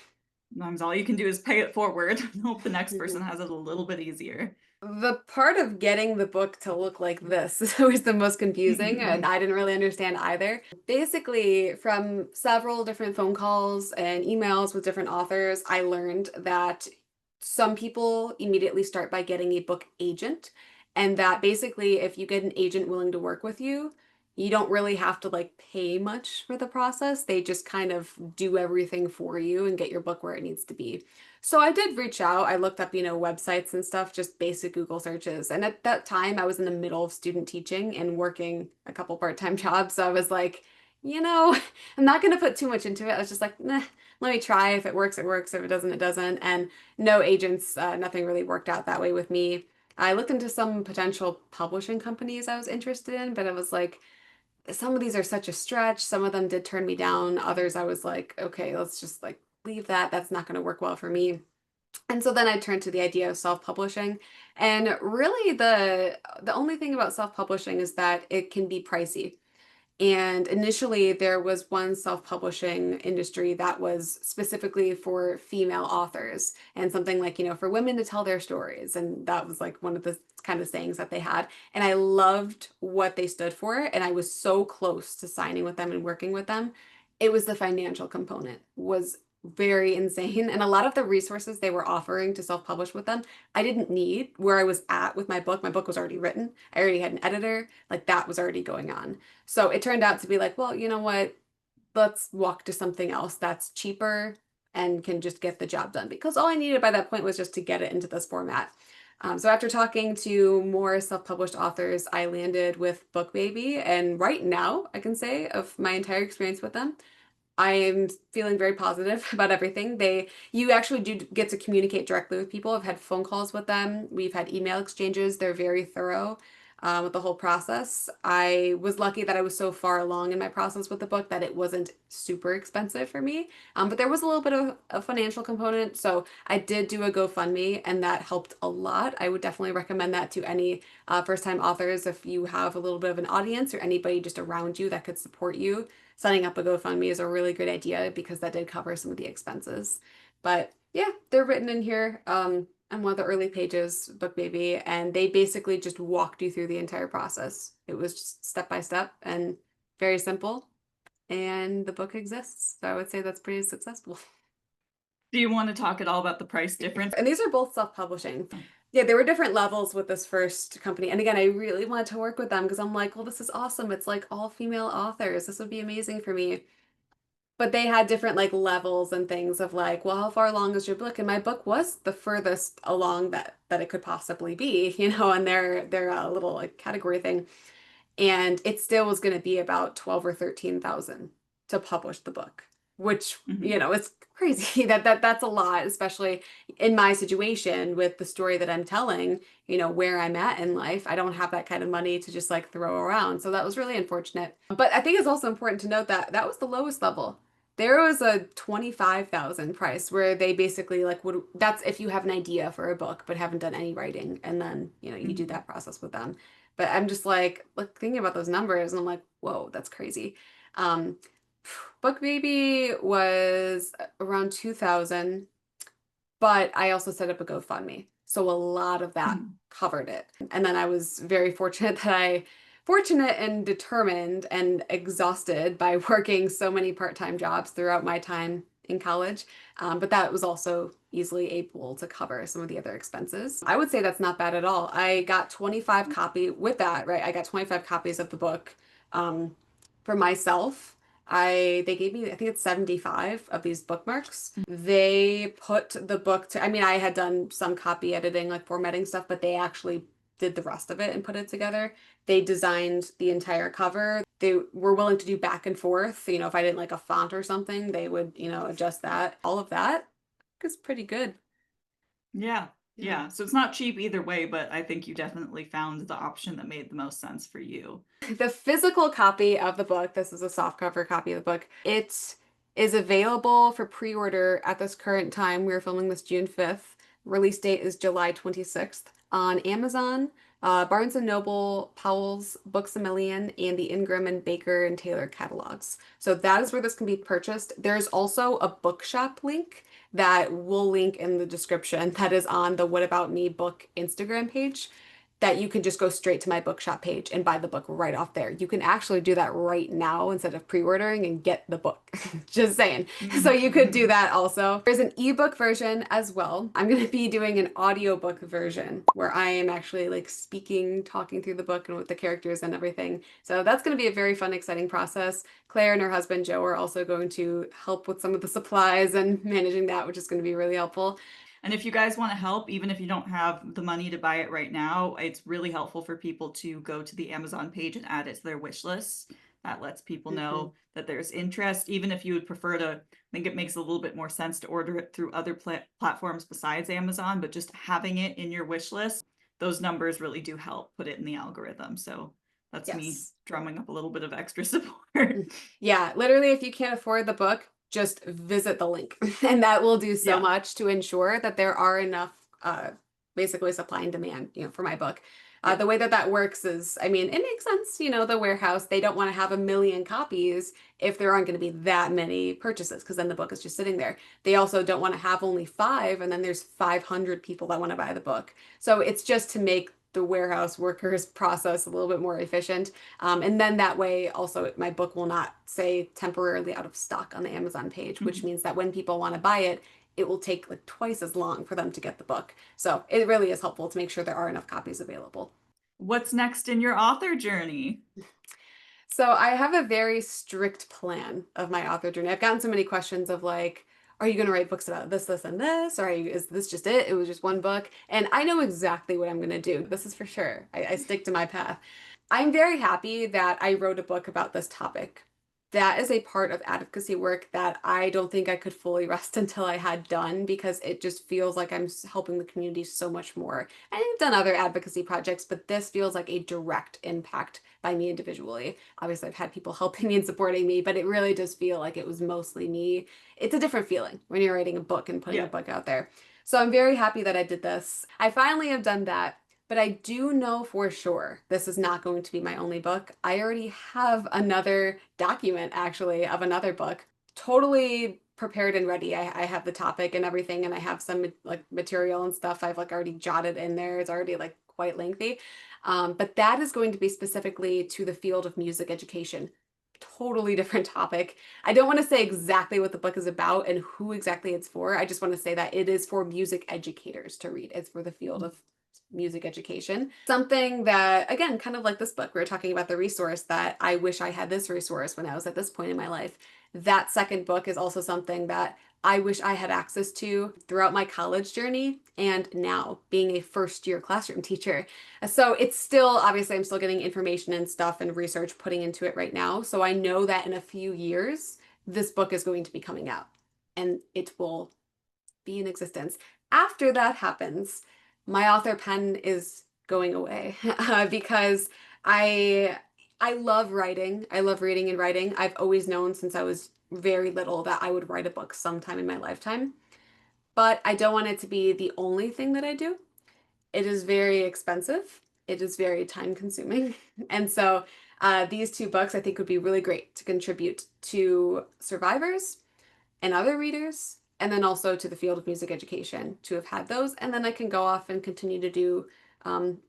Sometimes all you can do is pay it forward and hope the next person has it a little bit easier. the part of getting the book to look like this is always the most confusing, and I didn't really understand either. Basically, from several different phone calls and emails with different authors, I learned that some people immediately start by getting a book agent, and that basically, if you get an agent willing to work with you, you don't really have to like pay much for the process. They just kind of do everything for you and get your book where it needs to be. So I did reach out. I looked up, websites and stuff, just basic Google searches. And at that time, I was in the middle of student teaching and working a couple part-time jobs. So I was like, I'm not going to put too much into it. I was just like, nah, let me try. If it works, it works. If it doesn't, it doesn't. And no agents, nothing really worked out that way with me. I looked into some potential publishing companies I was interested in, but I was like, some of these are such a stretch. Some of them did turn me down. Others I was like, okay, let's just like leave that. That's not going to work well for me. And so then I turned to the idea of self-publishing. And really the only thing about self-publishing is that it can be pricey. And initially, there was one self-publishing industry that was specifically for female authors and something like, for women to tell their stories. And that was like one of the kind of sayings that they had. And I loved what they stood for. And I was so close to signing with them and working with them. It was the financial component was very insane. And a lot of the resources they were offering to self-publish with them, I didn't need where I was at with my book. My book was already written. I already had an editor. Like that was already going on. So it turned out to be like, well, you know what? Let's walk to something else that's cheaper and can just get the job done. Because all I needed by that point was just to get it into this format. So after talking to more self-published authors, I landed with BookBaby. And right now, I can say of my entire experience with them, I am feeling very positive about everything. You actually do get to communicate directly with people. I've had phone calls with them. We've had email exchanges. They're very thorough with the whole process. I was lucky that I was so far along in my process with the book that it wasn't super expensive for me. But there was a little bit of a financial component. So I did do a GoFundMe and that helped a lot. I would definitely recommend that to any first-time authors if you have a little bit of an audience or anybody just around you that could support you. Setting up a GoFundMe is a really good idea because that did cover some of the expenses. But yeah, they're written in here on one of the early pages, BookBaby, and they basically just walked you through the entire process. It was just step by step and very simple, and the book exists. So I would say that's pretty successful. Do you want to talk at all about the price difference? And these are both self-publishing. Yeah, there were different levels with this first company. And again, I really wanted to work with them because I'm like, well, this is awesome. It's like all female authors. This would be amazing for me. But they had different like levels and things of like, well, how far along is your book? And my book was the furthest along that it could possibly be, and their little like category thing. And it still was going to be about 12 or 13,000 to publish the book, which, it's crazy that's a lot, especially in my situation with the story that I'm telling, where I'm at in life. I don't have that kind of money to just like throw around. So that was really unfortunate. But I think it's also important to note that that was the lowest level. There was a 25,000 price where they basically like that's if you have an idea for a book but haven't done any writing and then, you do that process with them. But I'm just like thinking about those numbers and I'm like, whoa, that's crazy. Um, BookBaby was around 2,000, but I also set up a GoFundMe. So a lot of that covered it. And then I was very fortunate and determined and exhausted by working so many part-time jobs throughout my time in college. But that was also easily able to cover some of the other expenses. I would say that's not bad at all. I got 25 copy with that, right? I got 25 copies of the book for myself. They gave me, I think it's 75 of these bookmarks. They put the book to, I mean, I had done some copy editing, like formatting stuff, but they actually did the rest of it and put it together. They designed the entire cover. They were willing to do back and forth. If I didn't like a font or something, they would, adjust that. All of that is pretty good. Yeah. Yeah. So it's not cheap either way, but I think you definitely found the option that made the most sense for you. The physical copy of the book, this is a softcover copy of the book, it is available for pre-order at this current time. We're filming this June 5th. Release date is July 26th on Amazon, Barnes & Noble, Powell's, Books A Million, and the Ingram and Baker and Taylor catalogs. So that is where this can be purchased. There's also a bookshop link that we'll link in the description that is on the What About Me book Instagram page, that you can just go straight to my bookshop page and buy the book right off there. You can actually do that right now instead of pre-ordering and get the book. Just saying. So you could do that also. There's an ebook version as well. I'm going to be doing an audiobook version where I am actually like speaking, talking through the book and with the characters and everything. So that's going to be a very fun, exciting process. Claire and her husband Joe are also going to help with some of the supplies and managing that, which is going to be really helpful. And if you guys want to help, even if you don't have the money to buy it right now, it's really helpful for people to go to the Amazon page and add it to their wish list. That lets people know that there's interest, even if you would prefer to. I think it makes a little bit more sense to order it through other platforms besides Amazon, but just having it in your wish list, those numbers really do help put it in the algorithm. So that's me drumming up a little bit of extra support. Yeah, literally, if you can't afford the book, just visit the link and that will do so much to ensure that there are enough basically supply and demand, for my book. The way that that works is, I mean, it makes sense, the warehouse, they don't want to have a million copies if there aren't going to be that many purchases, because then the book is just sitting there. They also don't want to have only 5 and then there's 500 people that want to buy the book. So it's just to make the warehouse workers process a little bit more efficient. And then that way also my book will not say temporarily out of stock on the Amazon page, which means that when people want to buy it, it will take like twice as long for them to get the book. So it really is helpful to make sure there are enough copies available. What's next in your author journey? So I have a very strict plan of my author journey. I've gotten so many questions of like, are you going to write books about this, this, and this? Or is this just it? It was just one book. And I know exactly what I'm going to do. This is for sure. I stick to my path. I'm very happy that I wrote a book about this topic. That is a part of advocacy work that I don't think I could fully rest until I had done, because it just feels like I'm helping the community so much more. And I've done other advocacy projects, but this feels like a direct impact by me individually. Obviously, I've had people helping me and supporting me, but it really does feel like it was mostly me. It's a different feeling when you're writing a book and putting a book out there. So I'm very happy that I did this. I finally have done that. But I do know for sure this is not going to be my only book. I already have another document, actually, of another book, totally prepared and ready. I have the topic and everything, and I have some like material and stuff I've like already jotted in there. It's already like quite lengthy. But that is going to be specifically to the field of music education. Totally different topic. I don't want to say exactly what the book is about and who exactly it's for. I just want to say that it is for music educators to read. It's for the field of music education. Something that, again, kind of like this book, we were talking about the resource that I wish I had this resource when I was at this point in my life. That second book is also something that I wish I had access to throughout my college journey and now being a first-year classroom teacher. So it's still, obviously, I'm still getting information and stuff and research putting into it right now. So I know that in a few years, this book is going to be coming out and it will be in existence. After that happens, my author pen is going away because I love writing. I love reading and writing. I've always known since I was very little that I would write a book sometime in my lifetime. But I don't want it to be the only thing that I do. It is very expensive. It is very time consuming. And so these 2 books I think would be really great to contribute to survivors and other readers, and then also to the field of music education to have had those. And then I can go off and continue to do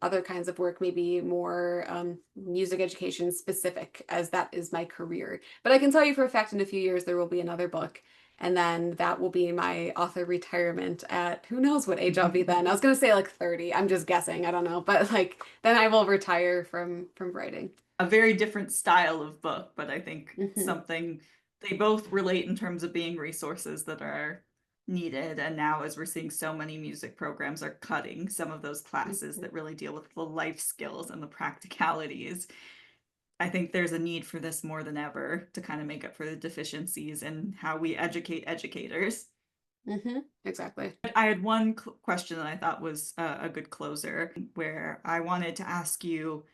other kinds of work, maybe more music education specific, as that is my career. But I can tell you for a fact in a few years there will be another book. And then that will be my author retirement at who knows what age I'll be then. I was going to say like 30. I'm just guessing. I don't know. But like then I will retire from writing. A very different style of book, but I think something they both relate in terms of being resources that are needed. And now, as we're seeing, so many music programs are cutting some of those classes that really deal with the life skills and the practicalities. I think there's a need for this more than ever to kind of make up for the deficiencies in how we educate educators. Exactly. I had one question that I thought was a good closer, where I wanted to ask you,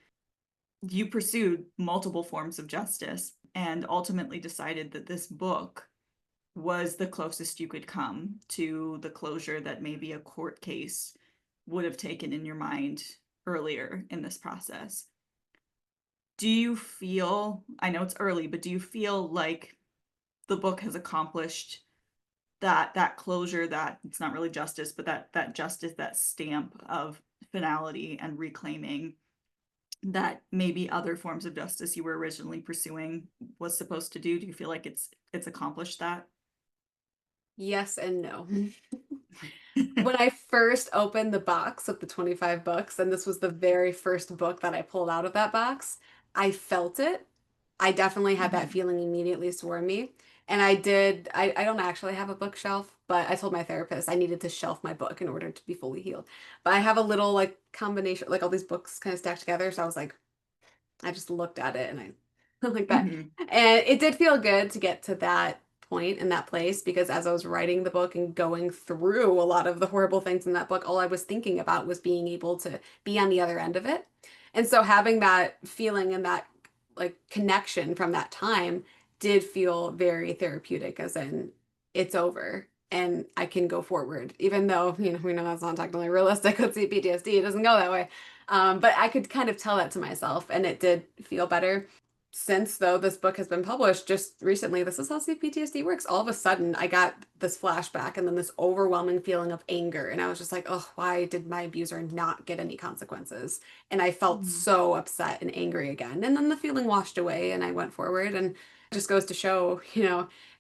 you pursued multiple forms of justice and ultimately decided that this book was the closest you could come to the closure that maybe a court case would have taken in your mind earlier in this process. Do you feel, I know it's early, but do you feel like the book has accomplished that closure, that it's not really justice, but that justice, that stamp of finality and reclaiming that maybe other forms of justice you were originally pursuing was supposed to do? Do you feel like it's accomplished that? Yes and no. When I first opened the box of the 25 books, and this was the very first book that I pulled out of that box, I felt it. I definitely had that Mhm. feeling immediately swarm me. And I don't actually have a bookshelf, but I told my therapist I needed to shelf my book in order to be fully healed. But I have a little like combination, like all these books kind of stacked together. So I was like, I just looked at it and I like that. Mhm. And it did feel good to get to that point in that place because as I was writing the book and going through a lot of the horrible things in that book, all I was thinking about was being able to be on the other end of it. And so having that feeling and that like connection from that time did feel very therapeutic, as in it's over and I can go forward, even though, we know that's not technically realistic with CPTSD. It doesn't go that way. But I could kind of tell that to myself, and it did feel better. Since though this book has been published just recently, this is how CPTSD works. All of a sudden, I got this flashback and then this overwhelming feeling of anger. And I was just like, oh, why did my abuser not get any consequences? And I felt Mhm. so upset and angry again. And then the feeling washed away and I went forward. And it just goes to show,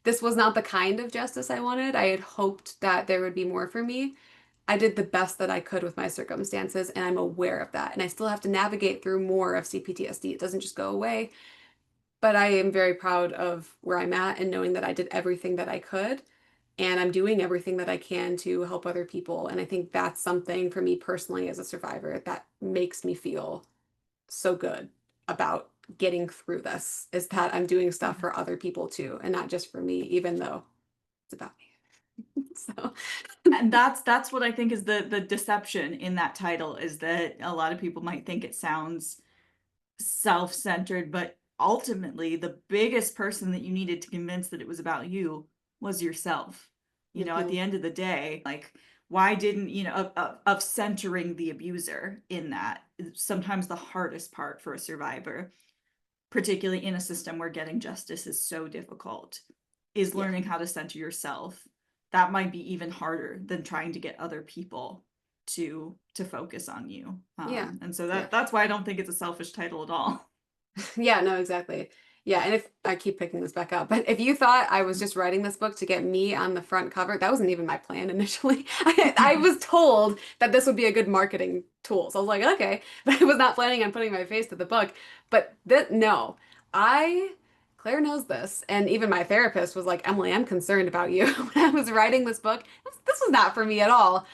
this was not the kind of justice I wanted. I had hoped that there would be more for me. I did the best that I could with my circumstances, and I'm aware of that. And I still have to navigate through more of CPTSD. It doesn't just go away, but I am very proud of where I'm at and knowing that I did everything that I could. And I'm doing everything that I can to help other people. And I think that's something for me personally as a survivor that makes me feel so good about getting through this is that I'm doing stuff Yeah. for other people too, and not just for me, even though it's about me. So, And that's what I think is the deception in that title, is that a lot of people might think it sounds self-centered, but ultimately the biggest person that you needed to convince that it was about you was yourself. At mhm, the end of the day, like, why didn't, of centering the abuser in that is sometimes the hardest part for a survivor, particularly in a system where getting justice is so difficult, is yeah, learning how to center yourself. That might be even harder than trying to get other people to focus on you. yeah, And so yeah. that's why I don't think it's a selfish title at all. Yeah, no, exactly. Yeah, and if I keep picking this back up, but if you thought I was just writing this book to get me on the front cover, that wasn't even my plan initially. I was told that this would be a good marketing tool. So I was like, okay, but I was not planning on putting my face to the book. But no, I, Claire knows this. And even my therapist was like, Emily, I'm concerned about you. When I was writing this book, this was not for me at all.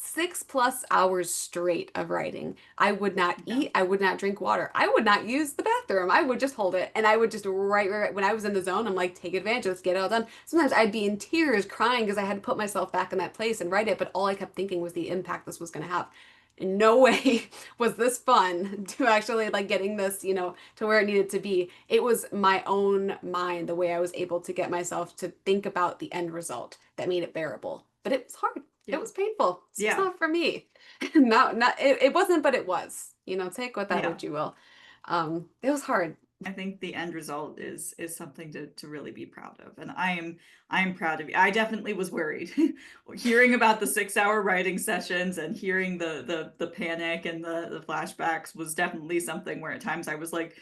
6+ hours straight of writing. I would not Yeah. eat. I would not drink water. I would not use the bathroom. I would just hold it and I would just write. When I was in the zone, I'm like, take advantage, let's get it all done. Sometimes I'd be in tears crying because I had to put myself back in that place and write it, but all I kept thinking was the impact this was going to have. In no way was this fun to actually like getting this, to where it needed to be. It was my own mind, the way I was able to get myself to think about the end result that made it bearable. But it was hard. It Yeah. was painful. It's just Yeah. not for me. Not it wasn't, but it was. Take with that Yeah. what you will. It was hard. I think the end result is something to really be proud of. And I'm proud of you. I definitely was worried. Hearing about the 6-hour writing sessions and hearing the panic and the flashbacks was definitely something where at times I was like,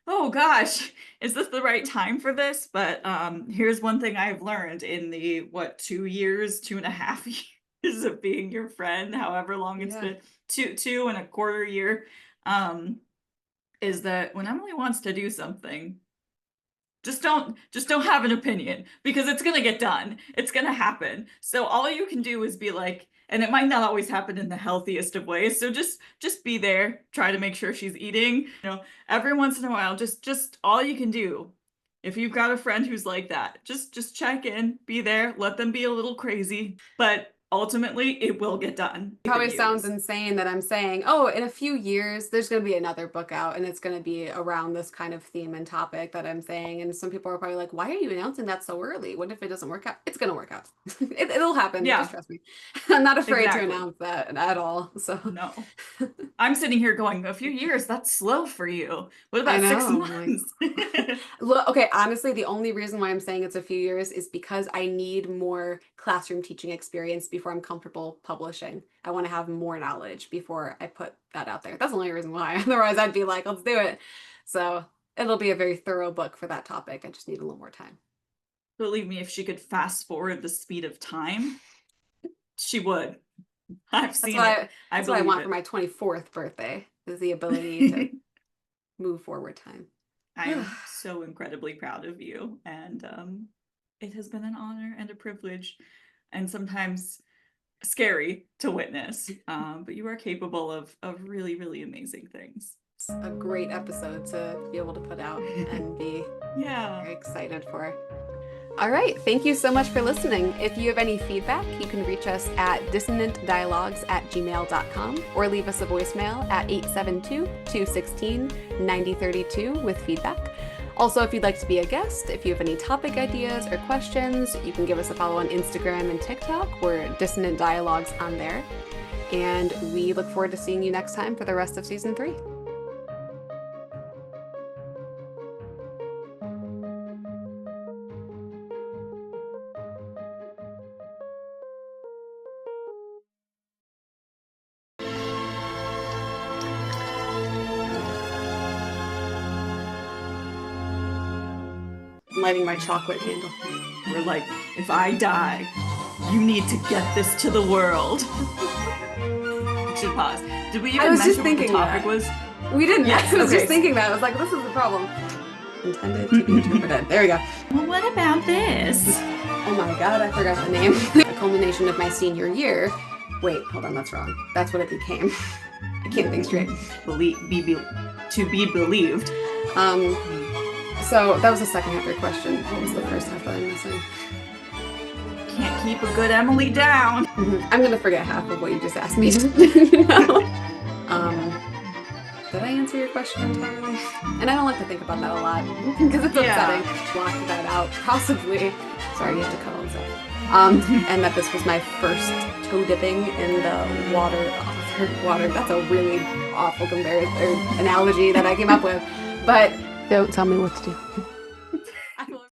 oh gosh, is this the right time for this? But here's one thing I've learned in the 2 years, 2.5 years of being your friend, however long it's Yeah. been, 2.25 year. Um, is that when Emily wants to do something, just don't have an opinion, because it's gonna get done. It's gonna happen. So all you can do is be like, and it might not always happen in the healthiest of ways. So just be there, try to make sure she's eating. Every once in a while, just all you can do. If you've got a friend who's like that, just check in, be there, let them be a little crazy, but ultimately it will get done. Probably sounds insane that I'm saying, oh, in a few years, there's going to be another book out and it's going to be around this kind of theme and topic that I'm saying. And some people are probably like, why are you announcing that so early? What if it doesn't work out? It's going to work out. It'll happen. Yeah. Just trust me. I'm not afraid Exactly. to announce that at all. So no. I'm sitting here going, a few years, that's slow for you. What about 6 months? Look, okay, honestly, the only reason why I'm saying it's a few years is because I need more classroom teaching experience before I'm comfortable publishing. I want to have more knowledge before I put that out there. That's the only reason why. Otherwise, I'd be like, let's do it. So it'll be a very thorough book for that topic. I just need a little more time. Believe me, if she could fast forward the speed of time, she would. I've seen it. That's what I want for my 24th birthday, is the ability to move forward time. I am so incredibly proud of you, and it has been an honor and a privilege, and sometimes scary to witness, but you are capable of really, really amazing things. It's a great episode to be able to put out and be very excited for. All right, thank you so much for listening. If you have any feedback, you can reach us at dissonantdialogues@gmail.com or leave us a voicemail at 872-216-9032 with feedback. Also, if you'd like to be a guest, if you have any topic ideas or questions, you can give us a follow on Instagram and TikTok. We're Dissonant Dialogues on there. And we look forward to seeing you next time for the rest of season 3. Lighting my chocolate candle. We're like, if I die, you need to get this to the world. We should pause. Did we even mention what the topic was? We didn't. Yes, I was just thinking that. I was like, this is the problem. Intended to be interpreted. There we go. Well, what about this? Oh my god, I forgot the name. A culmination of my senior year. Wait, hold on, that's wrong. That's what it became. I can't think straight. To be believed. So that was the second half of your question. What was the first half that I'm missing? Can't keep a good Emily down. I'm gonna forget half of what you just asked me. Did I answer your question entirely? And I don't like to think about that a lot because it's upsetting. Block that out, possibly. Sorry, you have to cuddle and stuff. And that this was my first toe dipping in the water. That's a really awful comparison or analogy that I came up with. But don't tell me what to do.